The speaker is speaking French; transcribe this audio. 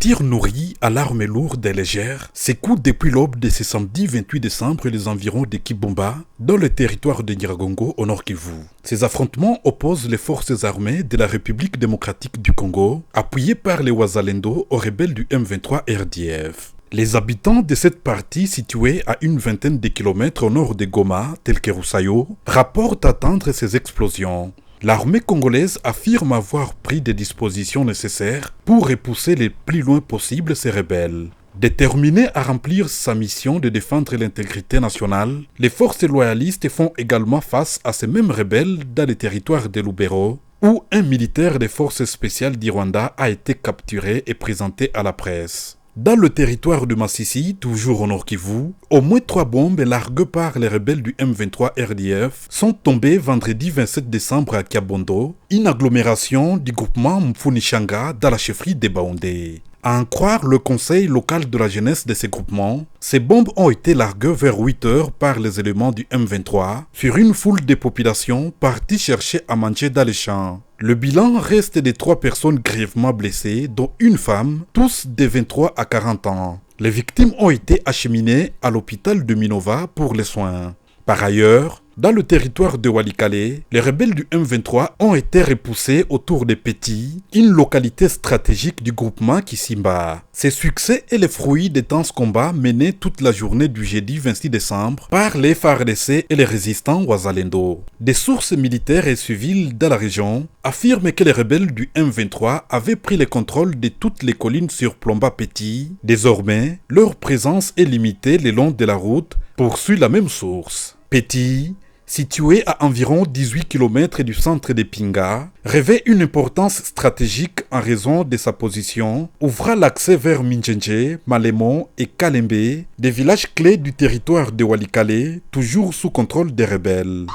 tirs nourris à l'arme lourde et légère s'écoutent depuis l'aube de ce samedi 28 décembre les environs de Kibumba, dans le territoire de Nyiragongo au Nord Kivu. Ces affrontements opposent les forces armées de la République démocratique du Congo, appuyées par les Wazalendo aux rebelles du M23 RDF. Les habitants de cette partie située à une vingtaine de kilomètres au nord de Goma, tel que Roussayo, rapportent attendre ces explosions. L'armée congolaise affirme avoir pris des dispositions nécessaires pour repousser le plus loin possible ces rebelles. Déterminées à remplir sa mission de défendre l'intégrité nationale, les forces loyalistes font également face à ces mêmes rebelles dans le territoire de Lubero, où un militaire des forces spéciales du Rwanda a été capturé et présenté à la presse. Dans le territoire de Massissi, toujours au Nord Kivu, au moins 3 bombes larguées par les rebelles du M23 RDF sont tombées vendredi 27 décembre à Kiabondo, une agglomération du groupement Mfunishanga dans la chefferie de Baoundé. À en croire le conseil local de la jeunesse de ces groupements, ces bombes ont été larguées vers 8 heures par les éléments du M23 sur une foule de populations parties chercher à manger dans les champs. Le bilan reste de 3 personnes grièvement blessées, dont une femme, tous de 23 à 40 ans. Les victimes ont été acheminées à l'hôpital de Minova pour les soins. Par ailleurs, dans le territoire de Walikale, les rebelles du M23 ont été repoussés autour de Petit, une localité stratégique du groupement Kisimba. Ces succès est le fruit des intenses combats menés toute la journée du jeudi 26 décembre par les FARDC et les résistants Wazalendo. Des sources militaires et civiles dans la région affirment que les rebelles du M23 avaient pris le contrôle de toutes les collines sur Plomba Petit. Désormais, leur présence est limitée le long de la route, poursuit la même source. Petit, situé à environ 18 km du centre de Pinga, revêt une importance stratégique en raison de sa position, ouvrant l'accès vers Minjenje, Malemon et Kalembe, des villages clés du territoire de Walikale, toujours sous contrôle des rebelles.